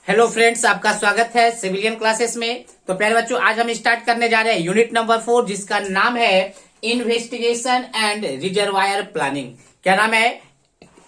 Hello friends, आपका स्वागत है सिविलियन क्लासेस में। तो प्यारे बच्चों, आज हम स्टार्ट करने जा रहे हैं यूनिट नंबर 4, जिसका नाम है इन्वेस्टिगेशन एंड रिजर्वायर प्लानिंग। क्या नाम है?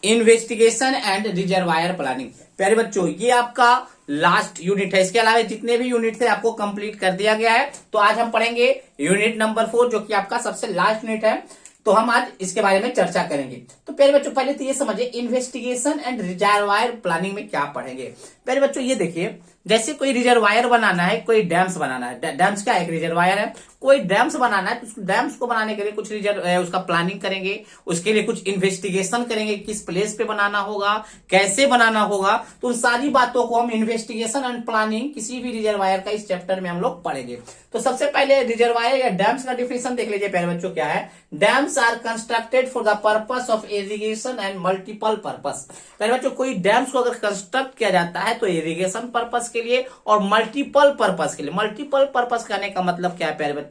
Investigation and reservoir planning. प्यारे बच्चों, ये आपका लास्ट यूनिट है। इसके अलावा जितने भी यूनिट थे आपको कंप्लीट कर दिया गया है। तो आज हम पढ़ेंगे यूनिट नंबर 4, जो कि आपका सबसे लास्ट यूनिट है। तो हम आज इसके बारे में चर्चा करेंगे। तो प्यारे बच्चों, पहले तो ये समझिए इन्वेस्टिगेशन एंड रिजर्वायर प्लानिंग में क्या पढ़ेंगे। प्यारे बच्चों, ये देखिए, जैसे कोई रिजर्वायर बनाना है, कोई डैम्स बनाना है। डैम्स क्या एक रिजर्वायर है। कोई डैम्स बनाना है तो डैम्स को बनाने के लिए कुछ उसका प्लानिंग करेंगे, उसके लिए कुछ इन्वेस्टिगेशन करेंगे, किस प्लेस पे बनाना होगा, कैसे बनाना होगा। तो उन सारी बातों को हम इन्वेस्टिगेशन एंड प्लानिंग किसी भी रिजर्वायर का इस चैप्टर में हम लोग पढ़ेंगे। तो सबसे पहले रिजर्वायर या डैम्स का डिफिनेशन देख लीजिए प्यारे बच्चों। क्या है? Dams are constructed for the purpose of irrigation and multiple purpose. प्यारे बच्चों, कोई डैम्स को अगर कंस्ट्रक्ट किया जाता है तो इरिगेशन पर्पस के लिए और मल्टीपल पर्पस के लिए। मल्टीपल पर्पस करने का मतलब क्या है प्यारे बच्चों?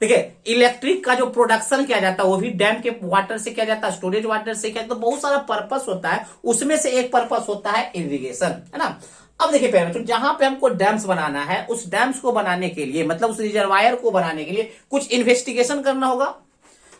देखिए, इलेक्ट्रिक का जो प्रोडक्शन किया जाता है वो भी डैम के वाटर से किया जाता है, स्टोरेज वाटर से किया जाता है। तो बहुत सारा पर्पस होता है, उसमें से एक पर्पस होता है इरिगेशन, है ना। अब देखिए प्यारे बच्चों, जहां पे हमको डैम्स बनाना है, उस डैम्स को बनाने के लिए, मतलब उस रिजर्वायर को बनाने के लिए कुछ इन्वेस्टिगेशन करना होगा,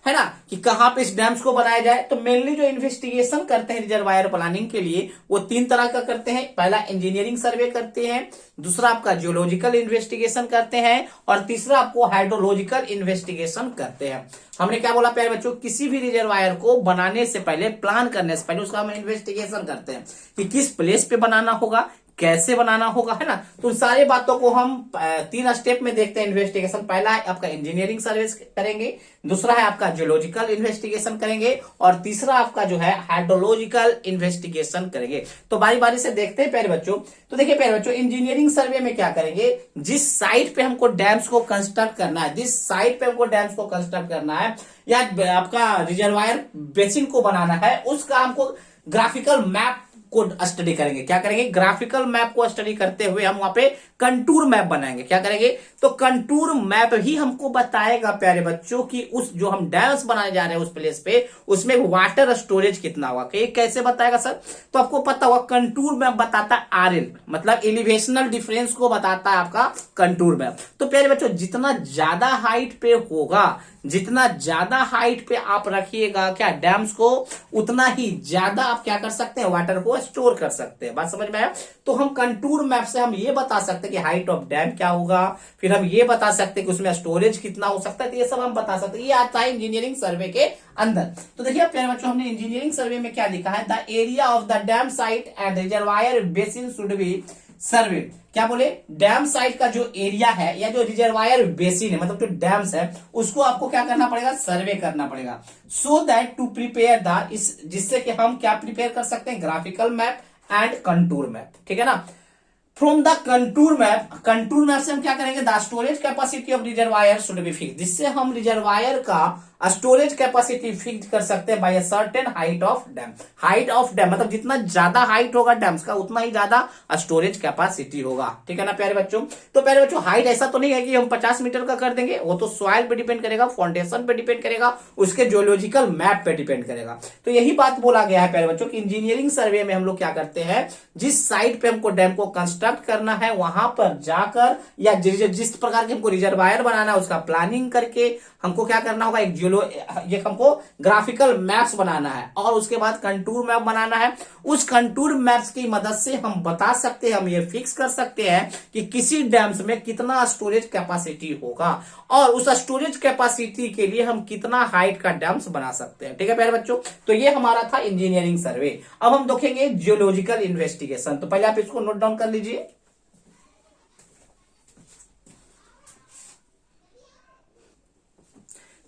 है ना, कि कहां पे इस डैम्स को बनाया जाए। तो मेनली जो इन्वेस्टिगेशन करते हैं रिजर्वायर प्लानिंग के लिए, वो 3 तरह का करते हैं। पहला इंजीनियरिंग सर्वे करते हैं, दूसरा आपका जियोलॉजिकल इन्वेस्टिगेशन करते हैं, और तीसरा आपको हाइड्रोलॉजिकल इन्वेस्टिगेशन करते हैं। हमने क्या बोला प्यारे बच्चों? किसी भी रिजर्वायर को बनाने से पहले, प्लान करने से पहले उसका हम इन्वेस्टिगेशन करते हैं कि किस प्लेस पे बनाना होगा, कैसे बनाना होगा, है ना। तो उन सारी बातों को हम 3 स्टेप में देखते हैं इन्वेस्टिगेशन। पहला है आपका इंजीनियरिंग सर्वे करेंगे, दूसरा है आपका जियोलॉजिकल इन्वेस्टिगेशन करेंगे, और तीसरा आपका जो है हाइड्रोलॉजिकल इन्वेस्टिगेशन करेंगे। तो बारी बारी से देखते हैं प्यारे बच्चों। तो देखिए प्यारे बच्चों, इंजीनियरिंग सर्वे में क्या करेंगे? जिस साइट पे हमको डैम्स को कंस्ट्रक्ट करना है, जिस साइट पे हमको डैम्स को कंस्ट्रक्ट करना है या आपका रिजर्वायर बेसिन को बनाना है, उसका हमको ग्राफिकल मैप को स्टडी करेंगे। क्या करेंगे? ग्राफिकल मैप को स्टडी करते हुए हम वहां पे कंटूर मैप बनाएंगे। क्या करेंगे? तो कंटूर मैप ही हमको बताएगा प्यारे बच्चों कि उस जो हम डैम्स बनाने जा रहे हैं उस प्लेस पे, उसमें वाटर स्टोरेज कितना होगा। कैसे बताएगा सर? तो आपको पता होगा, कंटूर मैप बताता है आरएल, मतलब एलिवेशनल डिफरेंस को बताता है आपका कंटूर मैप। तो प्यारे बच्चों, जितना ज्यादा हाइट पे होगा, जितना ज्यादा हाइट पे आप रखिएगा क्या डैम्स को, उतना ही ज्यादा आप क्या कर सकते हैं? वाटर को स्टोर कर सकते हैं। बात समझ में आया? तो हम कंटूर मैप से हम ये बता सकते हैं कि हाइट ऑफ डैम क्या होगा, फिर हम ये बता सकते हैं कि उसमें स्टोरेज कितना हो सकता है। तो ये सब हम बता सकते हैं। ये आता है इंजीनियरिंग सर्वे के अंदर। तो देखिए प्यारे बच्चों, हमने इंजीनियरिंग सर्वे में क्या लिखा है? The area of the dam site and reservoir basin should be survey. क्या बोले? डैम साइट का जो एरिया है या जो रिजर्वायर बेसिन है, मतलब जो डैम्स है, उसको आपको क्या करना पड़ेगा? सर्वे करना पड़ेगा। So that to prepare the, जिससे कि हम क्या प्रिपेयर कर सकते हैं? Graphical map and contour map. ठीक है ना। फ्रॉम द कंटूर मैप से हम क्या करेंगे? The storage capacity of reservoir should be fix, जिससे हम रिजर्वायर का स्टोरेज कैपेसिटी फिक्स कर सकते हैं by a certain height of dam. Height of dam मतलब जितना ज्यादा हाइट होगा डैम्स का, उतना ही ज्यादा स्टोरेज कैपेसिटी होगा। ठीक है ना प्यारे बच्चों। तो प्यारे बच्चों, हाइट ऐसा तो नहीं है कि हम 50 मीटर का कर देंगे, वो तो सॉइल पे डिपेंड करेगा, फाउंडेशन पे डिपेंड करेगा, उसके जियोलॉजिकल मैप पे डिपेंड करेगा। तो यही बात बोला गया है प्यारे बच्चों कि इंजीनियरिंग सर्वे में हम लोग क्या करते हैं? जिस साइट पे हमको डैम को कंस्ट्रक्ट करना है, वहां पर जाकर या जिस प्रकार के हमको रिजर्वायर बनाना है, उसका प्लानिंग करके हमको क्या करना होगा? एक हमको ग्राफिकल मैप्स बनाना है, और उसके बाद कंटूर मैप बनाना है। उस कंटूर मैप्स की मदद से हम बता सकते हैं, हम ये फिक्स कर सकते हैं कि किसी डैम्स में कितना स्टोरेज कैपेसिटी होगा, और उस स्टोरेज कैपेसिटी के लिए हम कितना हाइट का डैम्स बना सकते हैं। ठीक है प्यारे बच्चों। तो ये हमारा था इंजीनियरिंग सर्वे। अब हम देखेंगे जियोलॉजिकल इन्वेस्टिगेशन। तो पहले आप इसको नोट डाउन कर लीजिए।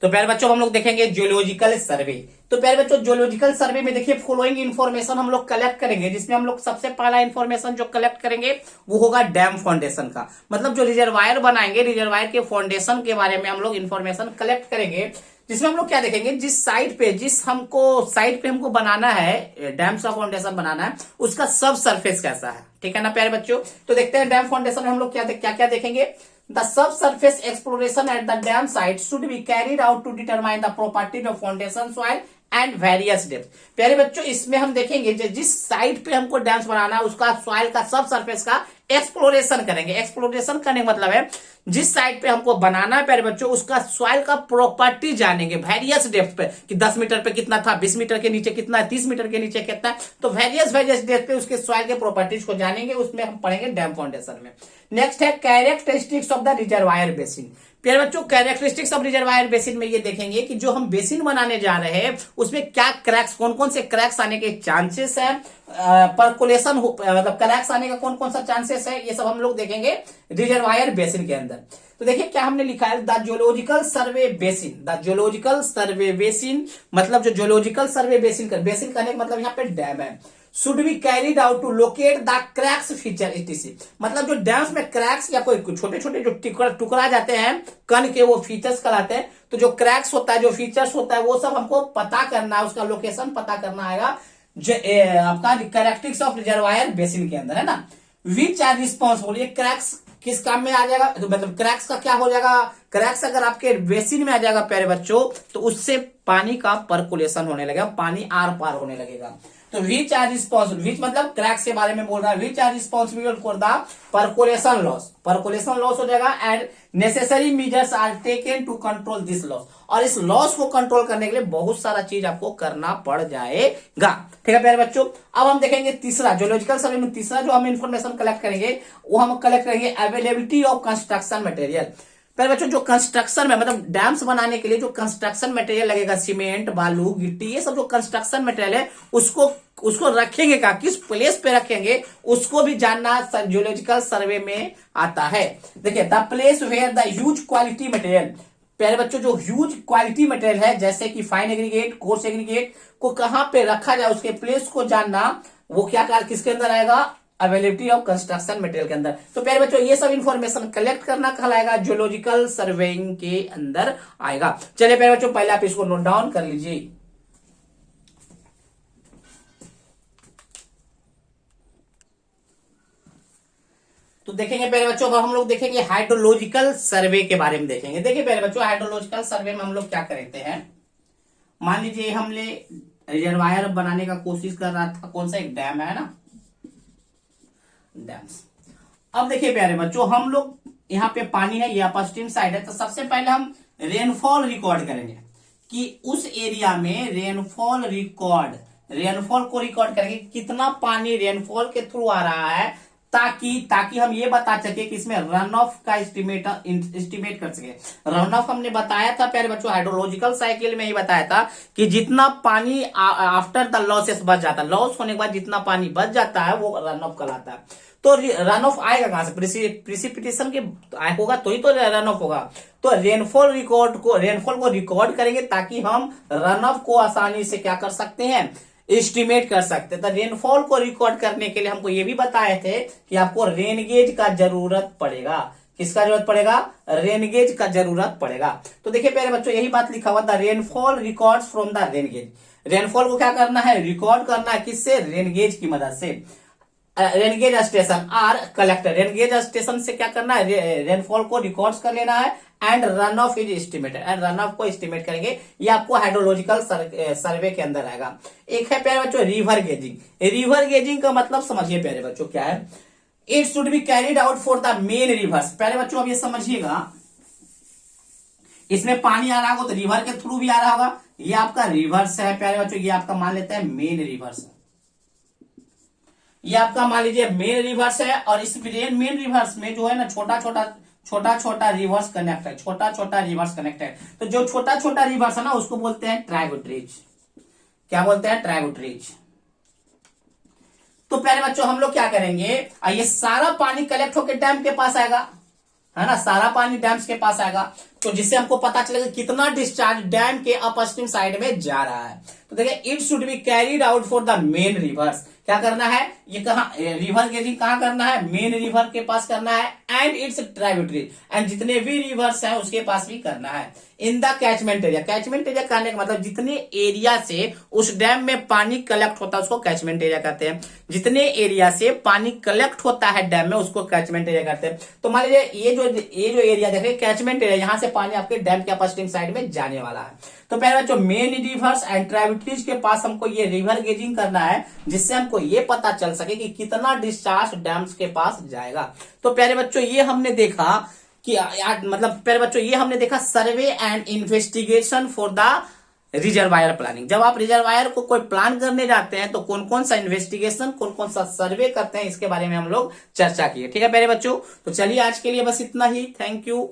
तो प्यारे बच्चों, हम लोग देखेंगे जियोलॉजिकल सर्वे। तो प्यारे बच्चों, जियोलॉजिकल सर्वे में देखिए फॉलोइंग इन्फॉर्मेशन हम लोग कलेक्ट करेंगे, जिसमें हम लोग सबसे पहला इन्फॉर्मेशन जो कलेक्ट करेंगे वो होगा डैम फाउंडेशन का। मतलब जो रिजर्वायर बनाएंगे, रिजर्वायर के फाउंडेशन के बारे में हम लोग इन्फॉर्मेशन कलेक्ट करेंगे, जिसमें हम लोग क्या देखेंगे? जिस साइट पे हमको बनाना है, डैम का फाउंडेशन बनाना है, उसका सब सरफेस कैसा है। ठीक है ना प्यारे बच्चों। तो देखते हैं डैम फाउंडेशन में हम लोग क्या क्या देखेंगे। The subsurface exploration at the dam site should be carried out to determine the properties of foundation soil and various depth. प्यारे बच्चों इसमें हम देखेंगे जिस साइड पे हमको डैम्स बनाना है उसका सॉइल का सब सरफेस का एक्सप्लोरेशन करेंगे। एक्सप्लोरेशन करने का मतलब है जिस साइड पे हमको बनाना है प्यारे बच्चों उसका सॉइल का प्रॉपर्टी जानेंगे वेरियस डेप्थ पे, कि 10 मीटर पे कितना था, 20 मीटर के नीचे कितना है, 30 मीटर के नीचे कितना है। तो वेरियस डेप्थ पे उसके सॉइल के प्रॉपर्टीज को जानेंगे, उसमें हम पढ़ेंगे डैम फाउंडेशन में। नेक्स्ट है characteristics of the reservoir basin. प्यारे बच्चों कैरेक्टरिस्टिक्स ऑफ रिजर्वायर बेसिन में ये देखेंगे कि जो हम बेसिन बनाने जा रहे हैं उसमें क्या क्रैक्स, कौन कौन से क्रैक्स आने के चांसेस है, परकुलेशन मतलब क्रैक्स आने का कौन कौन सा चांसेस है, ये सब हम लोग देखेंगे रिजर्वायर बेसिन के अंदर। तो देखिए क्या हमने लिखा है, the geological survey basin. The geological survey basin मतलब जो जियोलॉजिकल सर्वे बेसिन बेसिन करने का मतलब यहाँ पे डैम है, should be carried out to locate the cracks feature ETC. मतलब जो डैम्स में क्रैक्स या कोई छोटे छोटे जो टुकड़ा जाते हैं कण के, वो फीचर्स कहलाते हैं। तो जो क्रैक्स होता है, जो फीचर्स होता है, वो सब हमको पता करना है, उसका लोकेशन पता करना आएगा जो आपका कैरेक्टरिस्टिक्स ऑफ रिजर्वायर बेसिन के अंदर है ना। विच आर रिस्पॉन्सिबल, ये क्रैक्स किस काम में आ जाएगा, तो मतलब क्रैक्स का क्या हो जाएगा, क्रैक्स अगर आपके बेसिन में आ जाएगा प्यारे बच्चों तो उससे पानी का पर्कुलेशन होने लगेगा, पानी आर पार होने लगेगा। तो विच आर रिस्पॉन्सिबल, विच मतलब क्रैक्स के बारे में बोल रहा है, which are responsible for the percolation loss, percolation loss हो जाएगा and necessary measures are taken to control this loss. और इस लॉस को कंट्रोल करने के लिए बहुत सारा चीज आपको करना पड़ जाएगा। ठीक है प्यारे बच्चों, अब हम देखेंगे तीसरा जियोलॉजिकल सर्वे में तीसरा जो हम इंफॉर्मेशन कलेक्ट करेंगे वो हम कलेक्ट करेंगे अवेलेबिलिटी ऑफ कंस्ट्रक्शन मटेरियल। पहले बच्चों जो कंस्ट्रक्शन में मतलब डैम्स बनाने के लिए जो कंस्ट्रक्शन मटेरियल लगेगा, सीमेंट, बालू, गिट्टी, ये सब जो कंस्ट्रक्शन मटेरियल है उसको रखेंगे का किस प्लेस पे रखेंगे उसको भी जानना जियोलॉजिकल सर्वे में आता है। देखिए the place where the huge quality material. प्यारे बच्चों जो ह्यूज क्वालिटी मटेरियल है जैसे कि फाइन एग्रीगेट, कोर्स एग्रीगेट को कहां पे रखा जाए उसके प्लेस को जानना, वो क्या किसके अंदर आएगा, अवेलेबिलिटी ऑफ कंस्ट्रक्शन मटेरियल के अंदर। तो प्यारे बच्चों ये सब इंफॉर्मेशन कलेक्ट करना कहलाएगा जियोलॉजिकल सर्वेइंग के अंदर आएगा। चलिए प्यारे बच्चों पहले आप इसको नोट डाउन कर लीजिए। तो देखेंगे प्यारे बच्चों अब हम लोग देखेंगे हाइड्रोलॉजिकल सर्वे के बारे में देखेंगे। देखिए प्यारे बच्चों हाइड्रोलॉजिकल सर्वे में हम लोग क्या करते हैं, मान लीजिए हमने रिजर्वायर बनाने का कोशिश कर रहा था, कौन सा एक डैम है ना, डैम्स। अब देखिए प्यारे बच्चों हम लोग यहाँ पे पानी है, ये अपस्ट्रीम साइड है, तो सबसे पहले हम रेनफॉल रिकॉर्ड करेंगे कि उस एरिया में रेनफॉल को रिकॉर्ड करेंगे कितना पानी रेनफॉल के थ्रू आ रहा है, ताकि हम ये बता सके कि इसमें रन ऑफ का एस्टिमेट कर सके। रन ऑफ हमने बताया था प्यारे बच्चों हाइड्रोलॉजिकल साइकिल में ही बताया था कि जितना पानी आफ्टर द लॉसेस बच जाता है, लॉस होने के बाद जितना पानी बच जाता है वो रन ऑफ कहलाता है। तो रन ऑफ आएगा कहां से, प्रिसिपिटेशन के होगा तो ही तो रन ऑफ होगा। तो रेनफॉल को रिकॉर्ड करेंगे ताकि हम रन ऑफ को आसानी से क्या कर सकते हैं, एस्टिमेट कर सकते। तो रेनफॉल को रिकॉर्ड करने के लिए हमको ये भी बताए थे कि आपको रेन गेज का जरूरत पड़ेगा। किसका जरूरत पड़ेगा, रेन गेज का जरूरत पड़ेगा। तो देखिए प्यारे बच्चों यही बात लिखा हुआ था, rainfall records from the rain gauge. Rainfall को क्या करना है, रिकॉर्ड करना है, किससे, रेन गेज की मदद से। Rain gauge station are collector, rain gauge station से क्या करना है, रेनफॉल को रिकॉर्ड्स कर लेना है and run of is estimated, and run of को एस्टिमेट करेंगे। ये आपको हाइड्रोलॉजिकल सर्वे के अंदर आएगा। एक है प्यारे बच्चों रिवर गेजिंग। रिवर गेजिंग का मतलब समझिए प्यारे बच्चों क्या है, it should be carried out for the main rivers. प्यारे बच्चों अब ये समझिएगा, इसमें पानी आ रहा होगा तो रिवर के थ्रू भी आ रहा होगा, ये आपका रिवर्स है प्यारे बच्चों, ये आपका मान लेते हैं मेन रिवर्स, ये आपका मान लीजिए मेन रिवर्स है। और इस मेन रिवर्स में जो है ना छोटा छोटा रिवर्स कनेक्ट है, छोटा छोटा रिवर्स कनेक्ट है। तो जो छोटा छोटा रिवर्स है ना उसको बोलते हैं ट्राइब्यूटरीज। क्या बोलते हैं, ट्राइब्यूटरीज। तो प्यारे बच्चों हम लोग क्या करेंगे, ये सारा पानी कलेक्ट होकर डैम के पास आएगा, है ना, सारा पानी डैम्स के पास आएगा। तो जिससे हमको पता चलेगा कितना डिस्चार्ज डैम के अपस्ट्रीम साइड में जा रहा है। तो देखिए it should be carried out for the main rivers, क्या करना है, ये कहा रिवर गेजिंग कहाँ करना है, मेन रिवर के पास करना है एंड इट्स ट्राइब्यूटरी, एंड जितने भी रिवर्स हैं उसके पास भी करना है in the catchment area. Catchment area कहने का मतलब जितने एरिया से उस डैम में पानी कलेक्ट होता है उसको कैचमेंट एरिया कहते हैं। जितने एरिया से पानी कलेक्ट होता है डैम में उसको कैचमेंट एरिया कहते हैं। तो मान लीजिए ये जो एरिया देख रहे हैं कैचमेंट एरिया, यहां से पानी आपके डैम के अपस्ट्रीम साइड में जाने वाला है। तो पहले बच्चों मेन रिवर्स एंड ट्राइब्यूटरीज के पास हमको ये रिवर गेजिंग करना है, जिससे हमको ये पता चल सके कि कितना डिस्चार्ज डैम्स के पास जाएगा। तो प्यारे बच्चों ये हमने देखा कि मतलब प्यारे बच्चों ये हमने देखा survey and investigation for the reservoir planning. जब आप रिजर्वायर को कोई प्लान करने जाते हैं तो कौन कौन सा इन्वेस्टिगेशन, कौन कौन सा सर्वे करते हैं, इसके बारे में हम लोग चर्चा किए। ठीक है प्यारे बच्चों, तो चलिए आज के लिए बस इतना ही। Thank you.